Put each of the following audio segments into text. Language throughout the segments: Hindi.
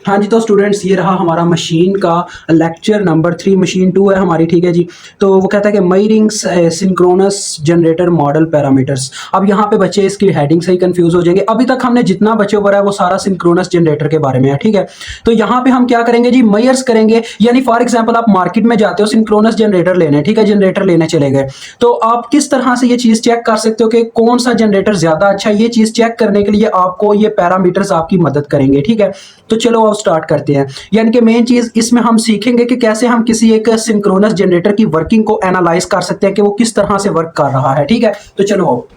हाँ जी, तो स्टूडेंट्स ये रहा हमारा मशीन का लेक्चर नंबर 3, मशीन 2 है हमारी, ठीक है जी। तो वो कहता है कि measuring synchronous generator model parameters. अब यहाँ पे बच्चे इसकी हेडिंग से ही कंफ्यूज हो जाएंगे। अभी तक हमने जितना बच्चे ऊपर है वो सारा सिंक्रोनस जनरेटर के बारे में है, ठीक है। तो यहाँ पे हम क्या करेंगे जी, मेजर्स करेंगे। यानी फॉर एग्जाम्पल आप मार्केट में जाते हो सिंक्रोनस जनरेटर लेने, ठीक है, जनरेटर लेने चले गए, तो आप किस तरह से ये चीज चेक कर सकते हो कि कौन सा जनरेटर ज्यादा अच्छा है। ये चीज चेक करने के लिए आपको ये पैरामीटर्स आपकी मदद करेंगे, ठीक है। तो चलो अब स्टार्ट करते हैं। यानी कि मेन चीज इसमें हम सीखेंगे कि कैसे हम किसी एक सिंक्रोनस जनरेटर की वर्किंग को एनालाइज कर सकते हैं कि वो किस तरह से वर्क कर रहा है, ठीक है। तो चलो आओ,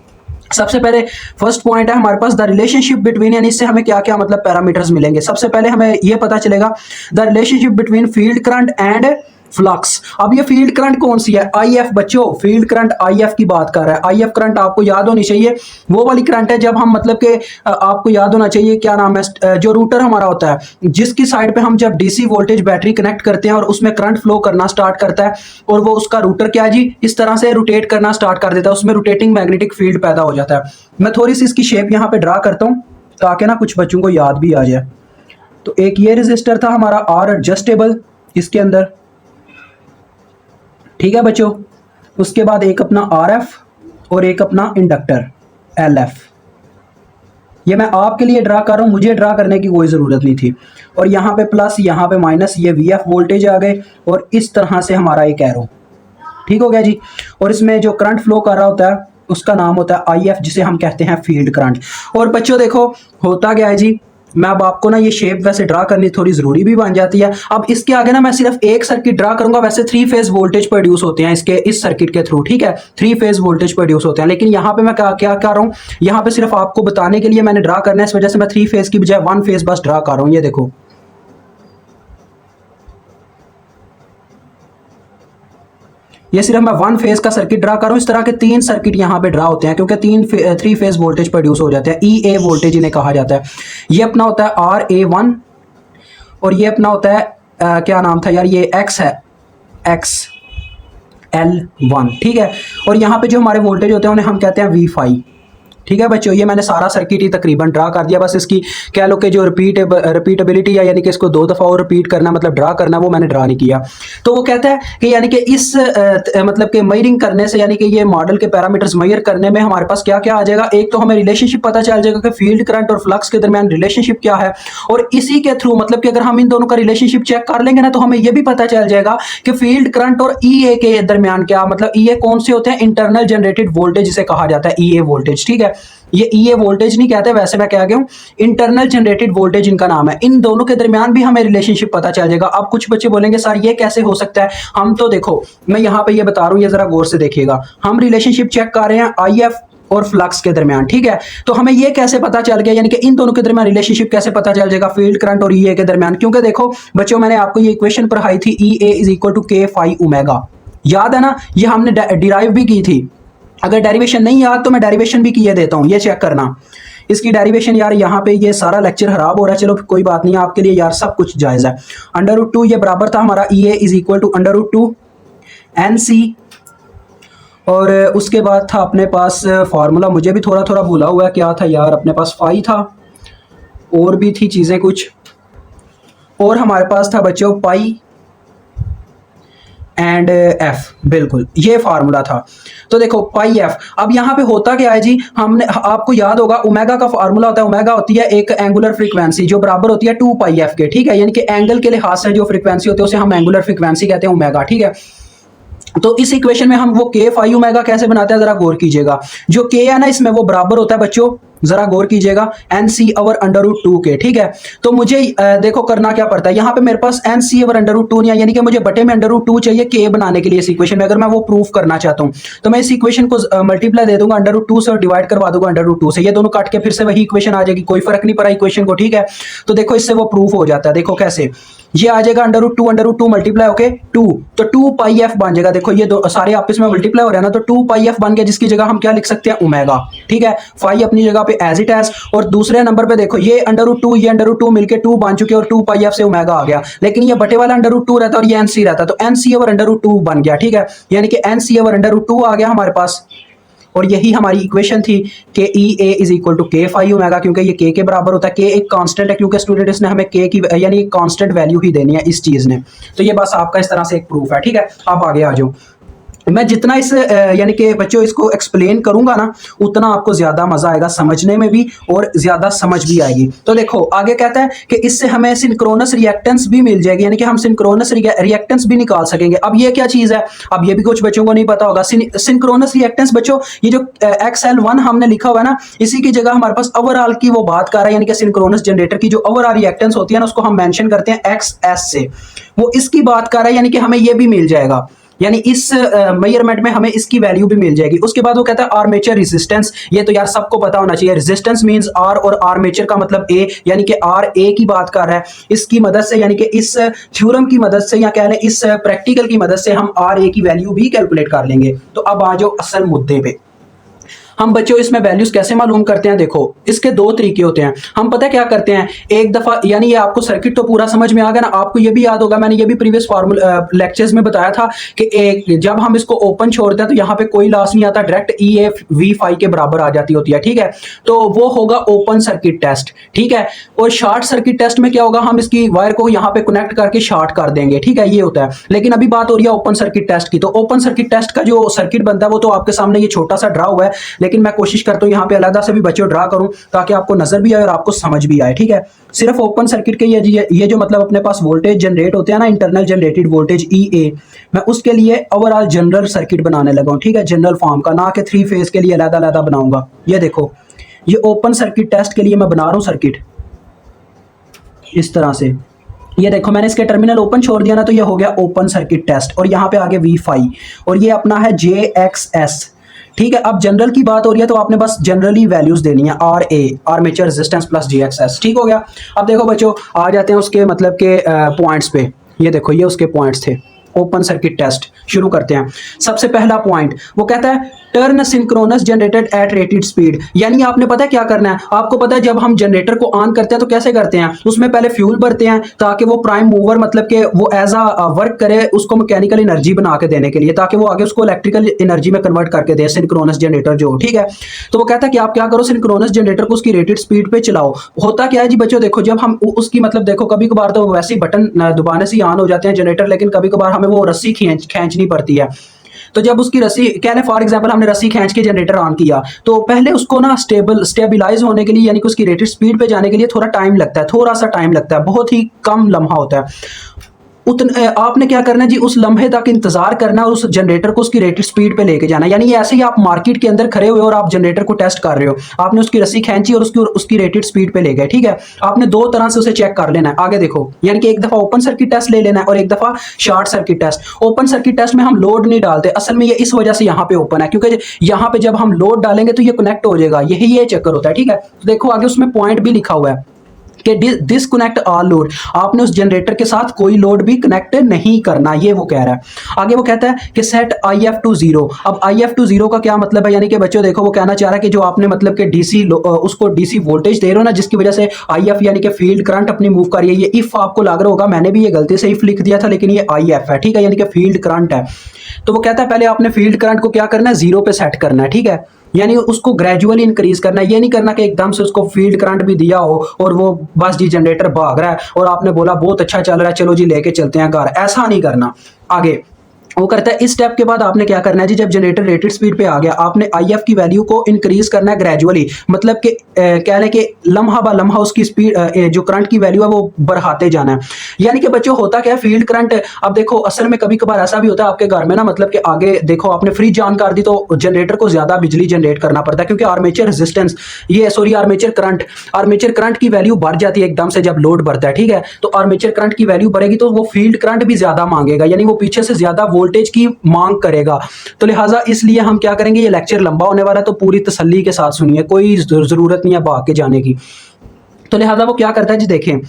सबसे पहले फर्स्ट पॉइंट है हमारे पास द रिलेशनशिप बिटवीन, यानी इससे हमें क्या क्या मतलब पैरामीटर्स मिलेंगे। सबसे पहले हमें यह पता चलेगा the relationship between field current and flux. अब ये फील्ड करंट कौन सी है, आईएफ बच्चों, फील्ड करंट आईएफ की बात कर रहा है। आईएफ करंट आपको याद होनी चाहिए, वो वाली करंट है जब हम मतलब के आपको याद होना चाहिए क्या नाम है, जो रूटर हमारा होता है जिसकी साइड पे हम जब डीसी वोल्टेज बैटरी कनेक्ट करते हैं और उसमें करंट फ्लो करना स्टार्ट करता है और वो उसका रूटर क्या है जी, इस तरह से रोटेट करना स्टार्ट कर देता है, उसमें रोटेटिंग मैग्नेटिक फील्ड पैदा हो जाता है। मैं थोड़ी सी इसकी शेप यहाँ पे ड्रा करता हूँ ताकि ना कुछ बच्चों को याद भी आ जाए। तो एक ये रेजिस्टर था हमारा आर एडजस्टेबल इसके अंदर, ठीक है बच्चों। उसके बाद एक अपना आरएफ और एक अपना इंडक्टर एलएफ। ये मैं आपके लिए ड्रा कर रहा हूं, मुझे ड्रा करने की कोई ज़रूरत नहीं थी। और यहाँ पे प्लस, यहाँ पे माइनस, ये वीएफ वोल्टेज आ गए और इस तरह से हमारा एक एरो, ठीक हो गया जी। और इसमें जो करंट फ्लो कर रहा होता है उसका नाम होता है आईएफ, जिसे हम कहते हैं फील्ड करंट। और बच्चों देखो होता क्या है जी, मैं अब आपको ना ये शेप वैसे ड्रा करनी थोड़ी जरूरी भी बन जाती है। अब इसके आगे ना मैं सिर्फ एक सर्किट ड्रा करूंगा। वैसे 3 फेज वोल्टेज प्रोड्यूस होते हैं इसके, इस सर्किट के थ्रू, ठीक है, 3 फेज वोल्टेज प्रोड्यूस होते हैं। लेकिन यहाँ पे मैं क्या क्या कर रहा हूँ, यहाँ पे सिर्फ आपको बताने के लिए मैंने ड्रा करना है, इस वजह से मैं 3 फेज की बजाय 1 फेज बस ड्रा कर रहा हूँ। ये देखो, ये सिर्फ मैं 1 फेज का सर्किट ड्रा कर रहा हूँ। इस तरह के 3 सर्किट यहाँ पे ड्रा होते हैं क्योंकि 3 फेज वोल्टेज प्रोड्यूस हो जाते हैं। ई ए वोल्टेज इन्हें कहा जाता है। ये अपना होता है RA1 और ये अपना होता है क्या नाम था यार, ये X है, XL1, ठीक है। और यहाँ पे जो हमारे वोल्टेज होते हैं उन्हें हम कहते हैं V5, ठीक है बच्चों। ये मैंने सारा सर्किट ही तकरीबन ड्रा कर दिया, बस इसकी कह लो कि जो रिपीटेबिलिटी है, यानी कि इसको 2 दफ़ा और रिपीट करना मतलब ड्रा करना, वो मैंने ड्रा नहीं किया। तो वो कहता है कि यानी कि इस मतलब कि मेजरिंग करने से, यानी कि ये मॉडल के पैरामीटर्स मेजर करने में हमारे पास क्या क्या आ जाएगा। एक तो हमें रिलेशनशिप पता चल जाएगा कि फील्ड करंट और फ्लक्स के दरमियान रिलेशनशिप क्या है, और इसी के थ्रू मतलब कि अगर हम इन दोनों का रिलेशनशिप चेक कर लेंगे ना तो हमें यह भी पता चल जाएगा कि फील्ड करंट और ईए के दरमियान क्या मतलब, ईए कौन से होते हैं, इंटरनल जनरेटेड वोल्टेज जिसे कहा जाता है, ईए वोल्टेज, ठीक है। ये ईए वोल्टेज नहीं कहते, वैसे मैं क्या गया हूं, इंटरनल जनरेटेड वोल्टेज इनका नाम है। इन दोनों के दरमियान भी हमें रिलेशनशिप पता चल जाएगा। अब कुछ बच्चे बोलेंगे सर ये कैसे हो सकता है, हम तो देखो मैं यहां पे ये बता रहा हूं, ये जरा गौर से देखिएगा। हम रिलेशनशिप चेक कर रहे हैं आईएफ और फ्लक्स के दरमियान, ठीक है। तो हमें ये कैसे पता चल गया, यानी कि इन दोनों के दरमियान रिलेशनशिप कैसे पता चल जाएगा, फील्ड करंट और ईए के दरमियान। क्योंकि देखो बच्चों मैंने आपको ये इक्वेशन पढ़ाई थी, EA is equal to K phi omega, याद है ना, ये हमने डिराइव भी की थी। अगर डेरिवेशन नहीं याद तो मैं डेरिवेशन भी किए देता हूं, ये चेक करना। इसकी डेरिवेशन यार यहाँ पे ये सारा लेक्चर खराब हो रहा है, चलो कोई बात नहीं, आपके लिए यार सब कुछ जायज़ है। √2 ये बराबर था हमारा EA is equal to √2 NC, और उसके बाद था अपने पास फार्मूला, मुझे भी थोड़ा थोड़ा भूला हुआ है क्या था यार, अपने पास फाई था और भी थी चीज़ें कुछ, और हमारे पास था बच्चों पाई एंड एफ, बिल्कुल ये फार्मूला था। तो देखो पाई एफ, अब यहाँ पे होता क्या है जी, हमने आपको याद होगा ओमेगा का फार्मूला होता है, ओमेगा होती है एक एंगुलर फ्रीक्वेंसी जो बराबर होती है 2 पाई एफ के, ठीक है। यानी कि एंगल के लिहाज से जो फ्रीक्वेंसी होती है उसे हम एंगुलर फ्रीक्वेंसी कहते हैं, ओमेगा, ठीक है। तो इस इक्वेशन में हम वो K phi ओमेगा कैसे बनाते हैं जरा गौर कीजिएगा। जो K है ना इसमें वो बराबर होता है बच्चों, जरा गौर कीजिएगा, NC ओवर √2 के, ठीक है। तो मुझे देखो करना क्या पड़ता है, यहाँ पे मेरे पास NC ओवर √2 नहीं है, यानी कि मुझे बटे में √2 चाहिए K बनाने के लिए इस इक्वेशन में। अगर मैं वो प्रूफ करना चाहता हूँ तो मैं इस इक्वेशन को मल्टीप्लाई दे दूंगा √2 से और डिवाइड करवा दूंगा √2 से, ये दोनों काट के फिर से वही इक्वेशन आ जाएगी, कोई फर्क नहीं पड़ा इक्वेशन को, ठीक है। तो देखो इससे वो प्रूफ हो जाता है, देखो कैसे, ये आ जाएगा √2 मल्टीप्लाई होके 2, तो 2 पाई एफ बन जाएगा। देखो ये दो सारे आपस में मल्टीप्लाई हो रहे हैं ना, तो 2 पाई एफ बन गया, जिसकी जगह हम क्या लिख सकते हैं, ओमेगा, ठीक है। फाई अपनी जगह पे एज इट एज, और दूसरे नंबर पे देखो ये √2 ये √2 मिलके 2 बन चुके और 2 पाई एफ से ओमेगा आ गया, लेकिन ये बटे वाला √2 रहता और ये NC रहता, तो NC ओवर √2 बन गया, ठीक है। यानी कि NC ओवर √2 आ गया हमारे पास। और यही हमारी इक्वेशन थी कि ई ए इज इक्वल टू के फाई ओमेगा, क्योंकि ये के बराबर होता है। के एक कांस्टेंट है, क्योंकि स्टूडेंट्स ने हमें के की यानी कांस्टेंट वैल्यू ही देनी है इस चीज़ ने। तो ये बस आपका इस तरह से एक प्रूफ है, ठीक है। आप आगे आ जाओ। मैं जितना इस यानी कि बच्चों इसको एक्सप्लेन करूंगा ना, उतना आपको ज़्यादा मज़ा आएगा समझने में भी और ज़्यादा समझ भी आएगी। तो देखो आगे कहता है कि इससे हमें सिंक्रोनस रिएक्टेंस भी मिल जाएगी, यानी कि हम सिंक्रोनस रिएक्टेंस भी निकाल सकेंगे। अब ये क्या चीज़ है, अब ये भी कुछ बच्चों को नहीं पता होगा। सिंक्रोनस रिएक्टेंस बच्चों, ये जो XL1 हमने लिखा हुआ है ना, इसी की जगह हमारे पास ओवरऑल की वो बात कर रहा है, यानी कि सिंक्रोनस जनरेटर की जो ओवरऑल रिएक्टेंस होती है ना, उसको हम मेंशन करते हैं XS से। वो इसकी बात कर रहा है, यानी कि हमें ये भी मिल जाएगा, यानी इस मेजरमेंट में हमें इसकी वैल्यू भी मिल जाएगी। उसके बाद वो कहता है आर्मेचर रेजिस्टेंस। ये तो यार सबको पता होना चाहिए, रेजिस्टेंस मींस आर और आर्मेचर का मतलब ए, यानी कि आर ए की बात कर रहा है। इसकी मदद से, यानी कि इस थ्योरम की मदद से या कह लें इस प्रैक्टिकल की मदद से हम आर ए की वैल्यू भी कैलकुलेट कर लेंगे। तो अब आ जाओ असल मुद्दे पे। हम बच्चों इसमें वैल्यूज कैसे मालूम करते हैं? देखो इसके दो तरीके होते हैं। हम पता क्या करते हैं, एक दफा यानी ये आपको सर्किट तो पूरा समझ में आ गया ना, आपको ये भी याद होगा, मैंने ये भी प्रीवियस फार्मूला लेक्चर्स में बताया था कि एक जब हम इसको ओपन छोड़ते हैं तो यहाँ पे कोई लॉस नहीं आता, direct E A V phi के बराबर आ जाती होती है, ठीक है। तो वो होगा ओपन सर्किट टेस्ट, ठीक है। और शॉर्ट सर्किट टेस्ट में क्या होगा, हम इसकी वायर को यहाँ पे कनेक्ट करके शॉर्ट कर देंगे, ठीक है, ये होता है। लेकिन अभी बात हो रही है ओपन सर्किट टेस्ट की। तो ओपन सर्किट टेस्ट का जो सर्किट बनता है वो तो आपके सामने ये छोटा सा ड्रा हुआ है, लेकिन मैं कोशिश करता हूँ यहाँ पे अलग से भी बच्चों ड्रा करूँ ताकि आपको नजर भी आए और आपको समझ भी आए, ठीक है। सिर्फ ओपन सर्किट के ये जो मतलब अपने पास वोल्टेज जनरेट होते हैं ना, इंटरनल जनरेटेड वोल्टेज EA, मैं उसके लिए ओवरऑल जनरल सर्किट बनाने लगा हूँ, ठीक है, जनरल फॉर्म का, ना कि 3 फेज के लिए अलग बनाऊंगा। ये देखो, ये ओपन सर्किट टेस्ट के लिए मैं बना रहा हूँ सर्किट इस तरह से। ये देखो मैंने इसके टर्मिनल ओपन छोड़ दिया ना, तो ये हो गया ओपन सर्किट टेस्ट, और यहाँ पे आगे V5 और ये अपना है JXS, ठीक है। अब जनरल की बात हो रही है तो आपने बस जनरली वैल्यूज देनी है, RA armature resistance plus JXS, ठीक हो गया। अब देखो बच्चों आ जाते हैं उसके मतलब के पॉइंट्स पे। ये देखो ये उसके पॉइंट्स थे। ओपन सर्किट टेस्ट शुरू करते हैं। सबसे पहला पॉइंट वो कहता है turn synchronous generated at rated speed, यानी आपने पता है क्या करना है, आपको पता है जब हम जनरेटर को ऑन करते हैं तो कैसे करते हैं, उसमें पहले फ्यूल भरते हैं ताकि वो प्राइम मूवर मतलब कि वो एज अ वर्क करे, उसको मैकेनिकल एनर्जी बना के देने के लिए, ताकि वो आगे उसको इलेक्ट्रिकल एनर्जी में कन्वर्ट करके दे सिंक्रोनस जनरेटर जो, ठीक है। तो वो कहता है कि आप क्या करो, सिंक्रोनस जनरेटर को उसकी रेटेड स्पीड पे चलाओ। होता क्या है जी बच्चों, देखो जब हम उसकी मतलब देखो कभी कभार तो वैसे ही बटन दबाने से ऑन हो जाते हैं जनरेटर, लेकिन कभी कभार हमें वो रस्सी खींचनी पड़ती है। तो जब उसकी रस्सी कह लें फॉर एग्जांपल हमने रस्सी खींच के जनरेटर ऑन किया, तो पहले उसको ना स्टेबलाइज होने के लिए यानी कि उसकी रेटेड स्पीड पे जाने के लिए थोड़ा टाइम लगता है, थोड़ा सा टाइम लगता है, बहुत ही कम लम्हा होता है। उतने आपने क्या करना है जी, उस लम्हे तक इंतजार करना और उस जनरेटर को उसकी रेटेड स्पीड पे लेके जाना। यानी ऐसे ही आप मार्केट के अंदर खड़े हुए और आप जनरेटर को टेस्ट कर रहे हो, आपने उसकी रस्सी खींची और उसकी रेटेड स्पीड पे ले गए, ठीक है। आपने दो तरह से उसे चेक कर लेना है। आगे देखो, यानी कि एक दफा ओपन सर्किट टेस्ट ले लेना है और एक दफा short circuit test. Open circuit test में हम लोड नहीं डालते, असल में ये इस वजह से यहाँ पे ओपन है क्योंकि यहाँ पे जब हम लोड डालेंगे तो ये कनेक्ट हो जाएगा, यही ये चक्कर होता है, ठीक है। तो देखो आगे उसमें पॉइंट भी लिखा हुआ है कि डिसकनेक्ट ऑल लोड, आपने उस जनरेटर के साथ कोई लोड भी कनेक्ट नहीं करना, ये वो कह रहा है। आगे वो कहता है कि सेट IF टू 0। अब IF टू 0 का क्या मतलब है, यानी कि बच्चों देखो वो कहना चाह रहा है कि जो आपने मतलब कि डीसी उसको डीसी वोल्टेज दे रहे हो ना, जिसकी वजह से IF यानी कि फील्ड करंट अपनी मूव कर रही है, ये इफ आपको लग रहा होगा, मैंने भी ये गलती से इफ लिख दिया था, लेकिन ये IF है, ठीक है, यानी कि फील्ड करंट है। तो वो कहता है पहले आपने फील्ड करंट को क्या करना है, 0 पे सेट करना है, ठीक है, यानी उसको ग्रेजुअली इंक्रीज करना है। ये नहीं करना कि एकदम से उसको फील्ड करंट भी दिया हो और वो बस जी जनरेटर भाग रहा है और आपने बोला बहुत अच्छा चल रहा है चलो जी लेके चलते हैं घर, ऐसा नहीं करना। आगे वो करता है इस स्टेप के बाद आपने क्या करना है जी, जब जनरेटर रेटेड स्पीड पे आ गया आपने IF की वैल्यू को इंक्रीज करना है ग्रेजुअली, मतलब कि कह लें कि लम्हा बा लम्हा उसकी स्पीड जो करंट की वैल्यू है वो बढ़ाते जाना है। यानी कि बच्चों होता क्या है, फील्ड करंट, अब देखो असल में कभी कभार ऐसा भी होता है आपके घर में ना, मतलब कि आगे देखो आपने फ्रिज ऑन कर दी तो जनरेटर को ज्यादा बिजली जनरेट करना पड़ता है क्योंकि आर्मेचर रेजिस्टेंस आर्मेचर करंट की वैल्यू बढ़ जाती है एकदम से जब लोड बढ़ता है, ठीक है। तो आर्मेचर करंट की वैल्यू बढ़ेगी तो वो फील्ड करंट भी ज्यादा मांगेगा, यानी वो पीछे से ज्यादा वोल्टेज की मांग करेगा। तो लिहाजा इसलिए हम क्या करेंगे, ये लेक्चर लंबा होने वाला है तो पूरी तसल्ली के साथ सुनिए, कोई जरूरत नहीं है भाग के जाने की। तो लिहाजा वो क्या करता है जी देखें,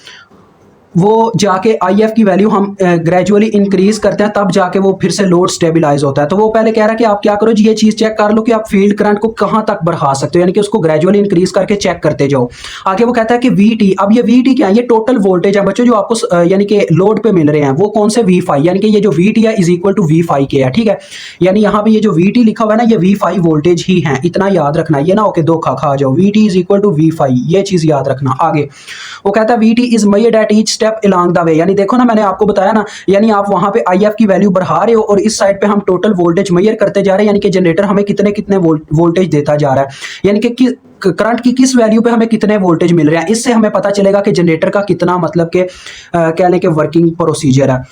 वो जाके IF की वैल्यू हम ग्रेजुअली इंक्रीज करते हैं, तब जाके वो फिर से लोड स्टेबलाइज होता है। तो वो पहले कह रहा है कि आप क्या करो जी, ये चीज़ चेक कर लो कि आप फील्ड करंट को कहाँ तक बढ़ा सकते हो, यानी कि उसको ग्रेजुअली इंक्रीज करके चेक करते जाओ। आगे वो कहता है कि VT, अब ये VT क्या है, ये टोटल वोल्टेज है बच्चों जो आपको यानी कि लोड पे मिल रहे हैं, वो कौन से V5, यानी कि ये जो VT है इज इक्वल टू V5 के है, ठीक है। यानी यहाँ पे ये जो VT लिखा हुआ है ना, ये V5 वोल्टेज ही है, इतना याद रखना, ये ना हो के धोखा खा जाओ। VT is equal to V5, ये चीज़ याद रखना। आगे वो कहता है VT is measured at each step along the way, यानी देखो ना मैंने आपको बताया ना, यानी आप वहां पे IF की वैल्यू बढ़ा रहे हो और इस साइड पे हम टोटल वोल्टेज मेजर करते जा रहे हैं, यानी कि जनरेटर हमें कितने कितने वोल्टेज देता जा रहा है, यानी कि करंट की किस वैल्यू पे हमें कितने वोल्टेज मिल रहे हैं। इससे हमें पता चलेगा कि जनरेटर का कितना मतलब के कह लें कि वर्किंग प्रोसीजर है।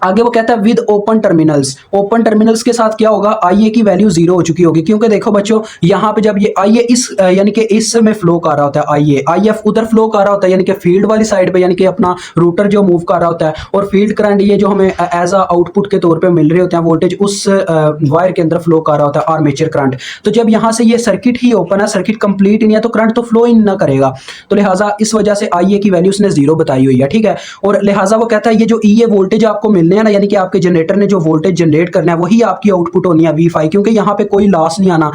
आगे वो कहता है with open terminals, open terminals के साथ क्या होगा, IA की वैल्यू 0 हो चुकी होगी, क्योंकि देखो बच्चों यहाँ पे जब ये IA इस यानी कि इस में फ्लो कर रहा होता है, IF उधर फ्लो कर रहा होता है, यानी कि फील्ड वाली साइड पे, यानी कि अपना रूटर जो मूव कर रहा होता है, और फील्ड करंट ये जो हमें एज अ आउटपुट के तौर पे मिल रहे होते हैं वोल्टेज, उस वायर के अंदर फ्लो कर रहा होता है आर्मेचर करंट। तो जब यहाँ से ये सर्किट ही ओपन है, सर्किट कंप्लीट ही नहीं है, तो करंट तो फ्लो ही ना करेगा, तो लिहाजा इस वजह से IA की वैल्यू उसने 0 बताई हुई है, ठीक है। और लिहाजा वो कहता है ये जो EA वोल्टेज आपको मिलने हैं ना, यानी कि आपके जनरेटर ने जो वोल्टेज जनरेट करना है वही आपकी आउटपुट होनी है V5, क्योंकि यहाँ पे कोई लॉस नहीं आना।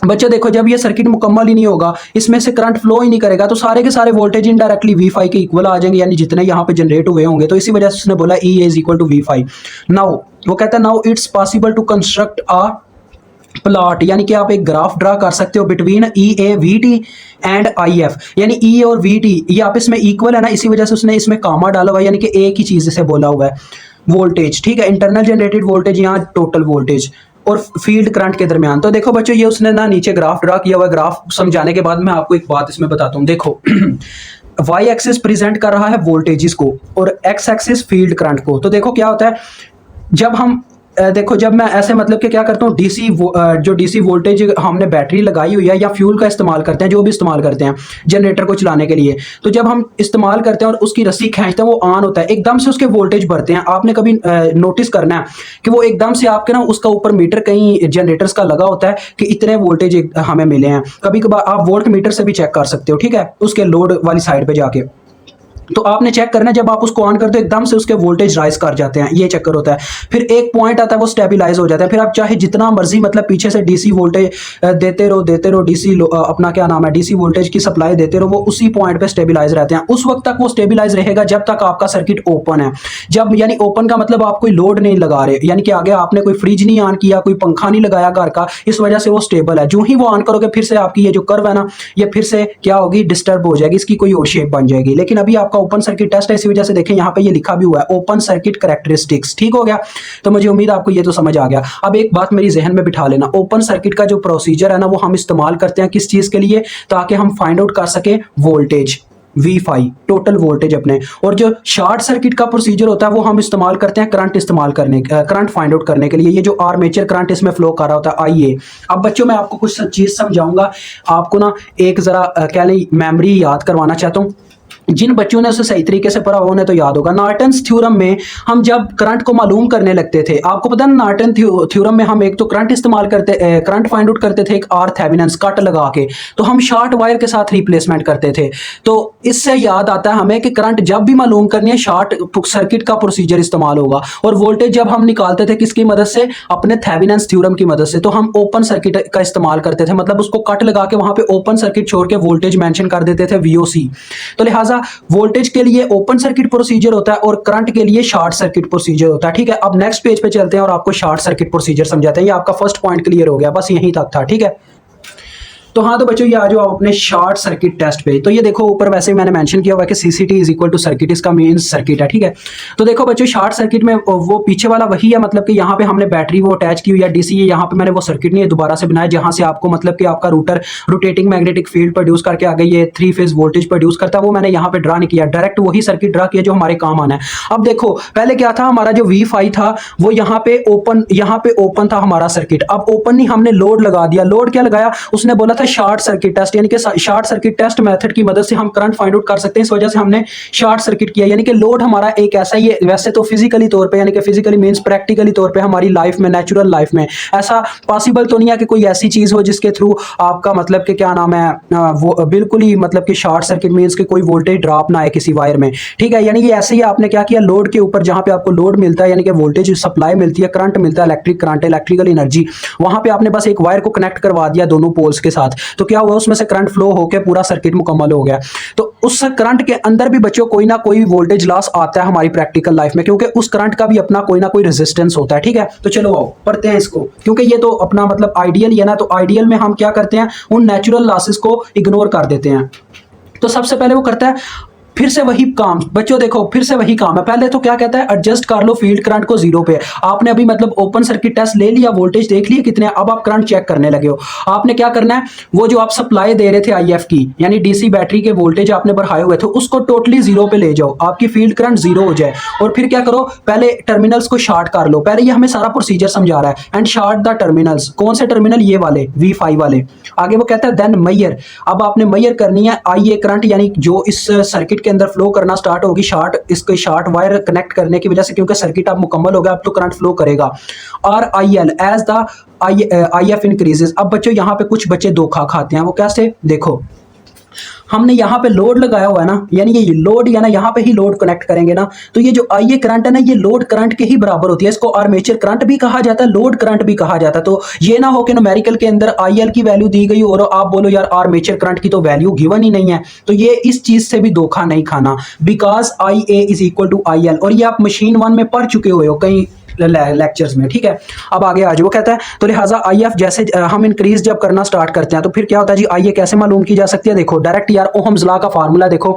बच्चे देखो जब ये सर्किट मुकम्मल ही नहीं होगा, इसमें से करंट फ्लो ही नहीं करेगा, तो सारे के सारे वोल्टेज इनडायरेक्टली V5 के इक्वल आ जाएंगे, यानी जितने यहाँ पे जनरेट हुए होंगे। तो इसी वजह से उसने बोला EA is equal to V5। Now वो कहता है now it's possible to construct a plot, यानी कि आप एक ग्राफ ड्रा कर सकते हो between EA VT and IF, यानी EA और VT ये आपस में इक्वल है ना, इसी वजह से उसने इसमें कामा डाला हुआ है, यानी कि एक ही चीज से बोला हुआ है वोल्टेज, ठीक है। इंटरनल जनरेटेड वोल्टेज, यहाँ टोटल वोल्टेज और फील्ड करंट के दरमियान। तो देखो बच्चों ये उसने ना नीचे ग्राफ ड्रा किया हुआ है। ग्राफ समझाने के बाद मैं आपको एक बात इसमें बताता हूँ। देखो Y एक्सिस प्रेजेंट कर रहा है वोल्टेजेस को और X एक्सिस फील्ड करंट को। तो देखो क्या होता है जब हम देखो जब मैं ऐसे मतलब कि क्या करता हूँ, जो DC वोल्टेज हमने बैटरी लगाई हुई है या फ्यूल का इस्तेमाल करते हैं, जो भी इस्तेमाल करते हैं जनरेटर को चलाने के लिए, तो जब हम इस्तेमाल करते हैं और उसकी रस्सी खींचते हैं वो ऑन होता है, एकदम से उसके वोल्टेज बढ़ते हैं। आपने कभी नोटिस करना है कि वो एकदम से आपके ना उसका ऊपर मीटर कहीं जनरेटर्स का लगा होता है कि इतने वोल्टेज हमें मिले हैं। कभी कभार आप वोल्ट मीटर से भी चेक कर सकते हो, ठीक है, उसके लोड वाली साइड पर जाके। तो आपने चेक करना जब आप उसको ऑन करते हो एकदम से उसके वोल्टेज राइज कर जाते हैं, ये चक्कर होता है। फिर एक पॉइंट आता है वो स्टेबलाइज हो जाता है, फिर आप चाहे जितना मर्जी मतलब पीछे से DC वोल्टेज देते रहो DC अपना क्या नाम है DC वोल्टेज की सप्लाई देते रहो, वो उसी पॉइंट पे स्टेबलाइज रहते हैं। उस वक्त तक वो स्टेबलाइज रहेगा जब तक आपका सर्किट ओपन है। जब यानी ओपन का मतलब आप कोई लोड नहीं लगा रहे, यानी कि आगे आपने कोई फ्रिज नहीं ऑन किया, कोई पंखा नहीं लगाया घर का, इस वजह से वो स्टेबल है। जो ही वो ऑन करोगे फिर से आपकी ये जो कर्व है ना, ये फिर से क्या होगी, डिस्टर्ब हो जाएगी, इसकी कोई और शेप बन जाएगी। लेकिन अभी आपका ओपन सर्किट टेस्ट है, इसी वजह से देखें यहाँ पे ये लिखा भी हुआ है ओपन सर्किट कैरेक्टरिस्टिक्स, ठीक हो गया। तो मुझे उम्मीद आपको ये तो समझ आ गया। अब एक बात मेरी जहन में बिठा लेना, ओपन सर्किट का जो प्रोसीजर है ना वो हम इस्तेमाल करते हैं किस चीज के लिए, ताकि हम फाइंड आउट कर सके वोल्टेज V5 टोटल वोल्टेज अपने। और जो शॉर्ट सर्किट का प्रोसीजर होता है वो हम इस्तेमाल करते हैं करंट फाइंड आउट करने के लिए। ये जो आर्मेचर करंट इसमें फ्लो कर रहा होता है IA। अब बच्चों मैं आपको कुछ चीज समझाऊंगा, आपको ना एक जरा कह लें मेमोरी याद करवाना चाहता हूँ। जिन बच्चों ने उसे सही तरीके से पढ़ा उन्हें तो याद होगा। नॉर्टन्स थ्योरम में हम जब करंट को मालूम करने लगते थे, आपको पता है नॉर्टन थ्योरम में हम एक तो करंट इस्तेमाल करते करंट फाइंड आउट करते थे एक R थेवेनिन कट लगा के, तो हम शॉर्ट वायर के साथ रिप्लेसमेंट करते थे। तो इससे याद आता है हमें कि करंट जब भी मालूम करनी है शॉर्ट सर्किट का प्रोसीजर इस्तेमाल होगा। और वोल्टेज जब हम निकालते थे किसकी मदद से, अपने थेवेनिन थ्योरम की मदद से। तो हम ओपन सर्किट का इस्तेमाल करते थे, मतलब उसको कट लगा के वहां पे ओपन सर्किट छोड़ के वोल्टेज मेंशन कर देते थे VOC। तो लिहाजा वोल्टेज के लिए ओपन सर्किट प्रोसीजर होता है और करंट के लिए शॉर्ट सर्किट प्रोसीजर होता है, ठीक है। अब नेक्स्ट पेज पे चलते हैं और आपको शॉर्ट सर्किट प्रोसीजर समझाते हैं। ये आपका फर्स्ट पॉइंट क्लियर हो गया, बस यहीं तक था, ठीक है। तो हाँ तो बच्चों ये आ जाओ आप अपने शॉर्ट सर्किट टेस्ट पे। तो ये देखो ऊपर वैसे मैंने मेंशन किया हुआ है कि CCT is equal to circuit, इसका मींस सर्किट है, ठीक है। तो देखो बच्चों शॉर्ट सर्किट में वो पीछे वाला वही है, मतलब कि यहाँ पे हमने बैटरी वो अटैच की हुई है DC, यहाँ पे मैंने वो सर्किट नहीं है दोबारा से बनाया जहाँ से आपको मतलब कि आपका router rotating magnetic field produce करके आगे ये 3 फेज वोल्टेज प्रोड्यूस करता है, वो मैंने यहाँ पे ड्रा नहीं किया, डायरेक्ट वही सर्किट ड्रा किया जो हमारे काम आना है। अब देखो पहले क्या था, हमारा जो V5 था वो यहाँ पे ओपन था हमारा सर्किट। अब ओपन नहीं, हमने लोड लगा दिया। लोड क्या लगाया, उसने बोला था शॉर्ट सर्किट टेस्ट, यानी कि शॉर्ट सर्किट टेस्ट मेथड की मदद से हम करंट फाइंड आउट कर सकते हैं। इस वजह से हमने शॉर्ट सर्किट किया, यानी कि लोड हमारा एक ऐसा ही है, वैसे तो फिजिकली तौर पे, यानी कि फिजिकली मींस प्रैक्टिकली तौर पे हमारी लाइफ में, नेचुरल लाइफ में ऐसा पॉसिबल तो नहीं है कि कोई ऐसी चीज हो जिसके थ्रू आपका मतलब कि क्या नाम है वो बिल्कुल ही मतलब कि शॉर्ट सर्किट मींस कि कोई वोल्टेज ड्रॉप ना आए किसी वायर में, ठीक है। यानी कि ऐसे ही आपने क्या किया, लोड के ऊपर जहां पे आपको लोड मिलता है, यानी कि वोल्टेज सप्लाई मिलती है, करंट मिलता है, इलेक्ट्रिक करंट, इलेक्ट्रिकल एनर्जी, वहां पे आपने बस एक वायर को कनेक्ट करवा दिया दोनों पोल्स के साथ, तो क्या हुआ, उसमें से करंट फ्लो होकर पूरा सर्किट मुकम्मल हो गया। तो उस करंट के अंदर भी बच्चों कोई ना कोई वोल्टेज लॉस आता है हमारी प्रैक्टिकल लाइफ में, क्योंकि उस करंट का भी अपना कोई ना कोई रेजिस्टेंस होता है, ठीक है। तो चलो आओ पढ़ते हैं इसको, क्योंकि ये तो अपना मतलब आइडियल है ना, तो आइडियल में हम क्या करते हैं, उन नेचुरल लॉसेस को इग्नोर कर देते हैं। तो सबसे पहले वो करता है फिर से वही काम, बच्चों देखो फिर से वही काम है। पहले तो क्या कहता है, एडजस्ट कर लो फील्ड करंट को जीरो पे। आपने अभी मतलब ओपन सर्किट टेस्ट ले लिया, वोल्टेज देख लिया कितने, अब आप करंट चेक करने लगे हो। आपने क्या करना है, वो जो आप सप्लाई दे रहे थे आईएफ की, यानी डीसी बैटरी के वोल्टेज आपने बढ़ाए हुए थे, उसको टोटली जीरो पे ले जाओ, आपकी फील्ड करंट जीरो हो जाए। और फिर क्या करो, पहले टर्मिनल्स को शॉर्ट कर लो। पहले ये हमें सारा प्रोसीजर समझा रहा है, एंड शॉर्ट द टर्मिनल्स। कौन से टर्मिनल, ये वाले V5 वाले। आगे वो कहता है देन मैयर, अब आपने मैयर करनी है आईए करंट, यानी जो इस सर्किट के अंदर फ्लो करना स्टार्ट होगी, शॉर्ट इसको शॉर्ट वायर कनेक्ट करने की वजह से, क्योंकि सर्किट अब मुकम्मल हो गया, अब तो करंट फ्लो करेगा। और IL as the IF increases. अब बच्चों यहाँ पे कुछ बच्चे धोखा खाते हैं, वो कैसे, देखो हमने यहाँ पे लोड लगाया हुआ है ना, यानी ये लोड या ना यहाँ पे ही लोड कनेक्ट करेंगे ना, तो ये जो आईए करंट है ना, ये लोड करंट के ही बराबर होती है। इसको आर्मेचर करंट भी कहा जाता है, लोड करंट भी कहा जाता है। तो ये ना हो कि न्यूमेरिकल के अंदर आईएल की वैल्यू दी गई और आप बोलो यार आर्मेचर करंट की तो वैल्यू गिवन ही नहीं है। तो ये इस चीज से भी धोखा नहीं खाना, because IA is equal to IL, और ये आप मशीन 1 में पढ़ चुके हुए हो कहीं लेक्चर्स में, ठीक है। अब आगे आज वो कहता है, तो लिहाजा IF जैसे हम इंक्रीज जब करना स्टार्ट करते हैं तो फिर क्या होता है जी, IA कैसे मालूम की जा सकती है, देखो डायरेक्ट यार ओहम्स लॉ का फार्मूला देखो।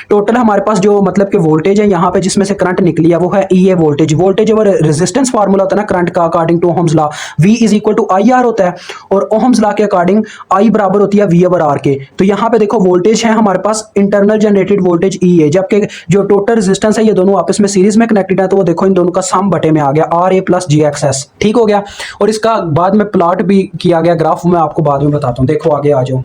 टोटल हमारे पास जो मतलब कि वोल्टेज है यहाँ पे जिसमें से करंट निकली है, वो है EA वोल्टेज। वोल्टेज और रेजिस्टेंस फार्मूला होता है ना करंट का, according to Ohm's law V is equal to IR होता है, और ओहम्स लॉ के अकॉर्डिंग I बराबर होती है V ओवर R के। तो यहाँ पे देखो वोल्टेज है हमारे पास इंटरनल जनरेटेड वोल्टेज EA, जबकि जो टोटल रेजिस्टेंस है ये दोनों आपस में सीरीज में कनेक्टेड है, तो वो देखो इन दोनों का सम बटे में आ गया RA प्लस GXS, ठीक हो गया। और इसका बाद में प्लॉट भी किया गया, ग्राफ मैं आपको बाद में बताता हूं। देखो आगे आ जाओ,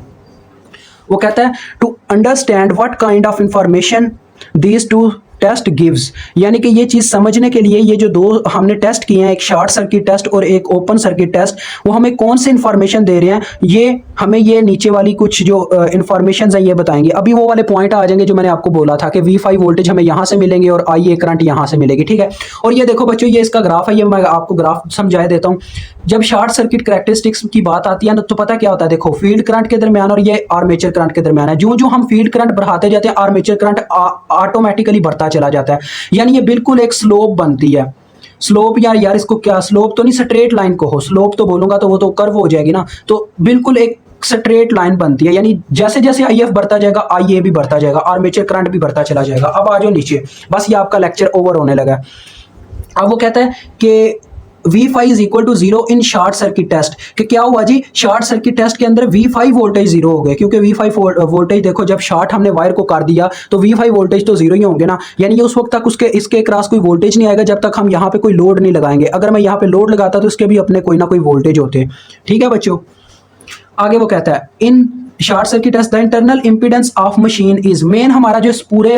वो कहता है to understand what kind of information these two test gives, यानी कि ये चीज समझने के लिए ये जो दो हमने टेस्ट किए हैं, एक शॉर्ट सर्किट टेस्ट और एक ओपन सर्किट टेस्ट, वो हमें कौन सी इंफॉर्मेशन दे रहे हैं, ये हमें ये नीचे वाली कुछ जो इंफॉर्मेशन है ये बताएंगे। अभी वो वाले पॉइंट आ जाएंगे जो मैंने आपको बोला था कि V5 वोल्टेज हमें यहाँ से मिलेंगे और IA करंट यहाँ से मिलेगी, ठीक है। और ये देखो बच्चों, ये इसका ग्राफ है, ये मैं आपको ग्राफ समझाए देता हूँ। जब शॉर्ट सर्किट करैक्टरिस्टिक्स की बात आती है ना, तो पता क्या होता है, देखो फील्ड करंट के दरमियान और ये आर्मेचर करंट के दरमियान है, जो जो हम फील्ड करंट बढ़ाते जाते हैं आर्मेचर करंट ऑटोमेटिकली बढ़ता चला जाता है, यानी ये बिल्कुल एक स्लोप बनती है। स्लोप यार इसको क्या, स्लोप तो नहीं, स्ट्रेट लाइन को हो, स्लोप तो बोलूंगा तो वो तो कर्व हो जाएगी ना, तो बिल्कुल एक स्ट्रेट लाइन बनती है, यानी जैसे जैसे IF बढ़ता जाएगा IA भी बढ़ता जाएगा, आर्मेचर करंट भी बढ़ता चला जाएगा। अब आ जाओ नीचे, बस ये आपका लेक्चर ओवर होने लगा। अब वो कहता है कि V5 is equal to zero in short circuit test, कि क्या हुआ जी, शॉर्ट सर्किट टेस्ट के अंदर V5 वोल्टेज जीरो हो गए, क्योंकि V5 वोल्टेज देखो जब शॉर्ट हमने वायर को कर दिया तो V5 वोल्टेज तो जीरो ही होंगे ना, यानी उस वक्त तक उसके इसके क्रॉस कोई वोल्टेज नहीं आएगा जब तक हम यहाँ पे कोई लोड नहीं लगाएंगे। अगर मैं यहाँ पे लोड लगाता तो उसके भी अपने कोई ना कोई वोल्टेज होते, ठीक है बच्चों। आगे वो कहता है in short circuit test the internal impedance of machine is, मेन हमारा जो इस पूरे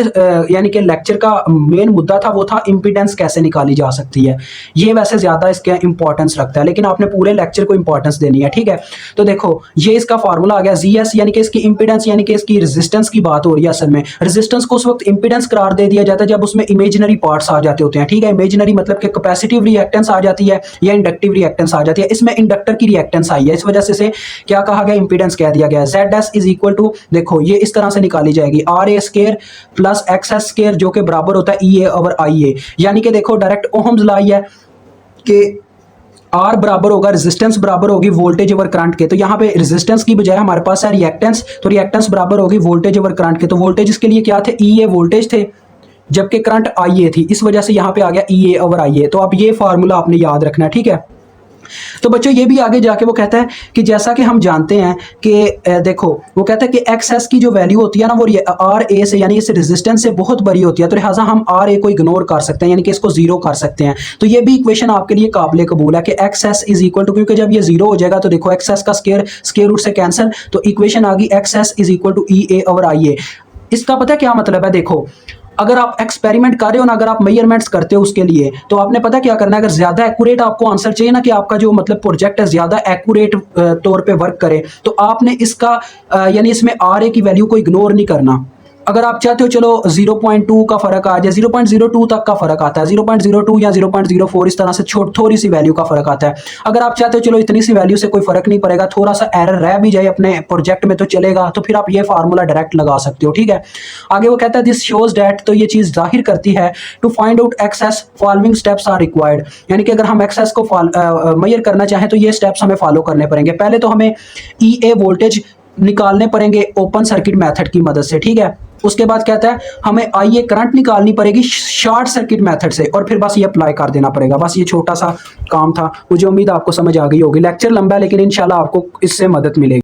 यानी कि लेक्चर का मेन मुद्दा था वो था इंपीडेंस कैसे निकाली जा सकती है। ये वैसे ज्यादा इसका इंपॉर्टेंस रखता है, लेकिन आपने पूरे लेक्चर को इंपॉर्टेंस देनी है, ठीक है। तो देखो ये इसका फार्मूला आ गया GS, यानी कि इसकी इंपीडेंस यानी कि इसकी रेजिस्टेंस की बात हो रही है। असल में रेजिस्टेंस को उस वक्त इंपीडेंस करार दे दिया जाता है जब उसमें इमेजिनरी पार्ट्स आ जाते होते हैं, ठीक है। इमेजिनरी मतलब कि कैपेसिटिव रिएक्टेंस आ जाती है या इंडक्टिव रिएक्टेंस आ जाती है, इसमें इंडक्टर की रिएक्टेंस आई है, इस वजह से क्या कहा गया, इंपीडेंस कह दिया गया। ZS इज इक्वल टू, देखो ये इस तरह से निकाली जाएगी RA square plus XS square, जो कि बराबर होता है EA ओवर IA, यानी कि देखो डायरेक्ट ओहम्स लॉ है कि R बराबर होगा, रेजिस्टेंस बराबर होगी वोल्टेज ओवर करंट के। तो यहाँ पे रेजिस्टेंस की बजाय हमारे पास है रिएक्टेंस, तो रिएक्टेंस बराबर होगी वोल्टेज ओवर करंट के। तो वोल्टेज इसके लिए क्या थे, EA वोल्टेज थे, जबकि करंट IA थी, इस वजह से यहाँ पे आ गया EA ओवर IA। तो अब ये फार्मूला आपने याद रखना है, ठीक है। तो बच्चों ये भी आगे जाके वो कहता है कि जैसा कि हम जानते हैं कि देखो वो कहता है कि एक्स एस की जो वैल्यू होती है ना वो आर ए से यानी इस रेजिस्टेंस से बहुत बड़ी होती है, तो लिहाजा हम आर ए को इग्नोर कर सकते हैं यानी कि इसको जीरो कर सकते हैं। तो ये भी इक्वेशन आपके लिए काबिल कबूल है कि X S is equal to, क्योंकि जब ये जीरो हो जाएगा तो देखो एक्स एस का स्केयर रूट से कैंसिल, तो इक्वेशन आ गई X S is equal to E A over I A. इसका पता है क्या मतलब है? देखो अगर आप एक्सपेरिमेंट कर रहे हो ना, अगर आप मेजरमेंट्स करते हो उसके लिए, तो आपने पता क्या करना है, अगर ज्यादा एक्यूरेट आपको आंसर चाहिए ना कि आपका जो मतलब प्रोजेक्ट है ज्यादा एक्यूरेट तौर पे वर्क करे, तो आपने इसका यानी इसमें आर ए की वैल्यू को इग्नोर नहीं करना। अगर आप चाहते हो चलो 0.2 का फर्क आ जाए, 0.02 तक का फर्क आता है, 0.02 या 0.04 इस तरह से थोड़ी सी वैल्यू का फर्क आता है। अगर आप चाहते हो चलो इतनी सी वैल्यू से कोई फर्क नहीं पड़ेगा, थोड़ा सा एरर रह भी जाए अपने प्रोजेक्ट में तो चलेगा, तो फिर आप ये फार्मूला डायरेक्ट लगा सकते हो। ठीक है, आगे वो कहता है दिस शोज दैट, तो ये चीज जाहिर करती है to find out excess following steps are required, यानी कि अगर हम एक्सेस को मेजर करना चाहें तो ये स्टेप्स हमें फॉलो करने पड़ेंगे। पहले तो हमें ई ए वोल्टेज निकालने पड़ेंगे ओपन सर्किट मेथड की मदद से। ठीक है, उसके बाद कहता है हमें आई ए करंट निकालनी पड़ेगी शॉर्ट सर्किट मेथड से, और फिर बस ये अप्लाई कर देना पड़ेगा। बस ये छोटा सा काम था, मुझे उम्मीद आपको समझ आ गई होगी। लेक्चर लंबा है लेकिन इंशाल्लाह आपको इससे मदद मिलेगी।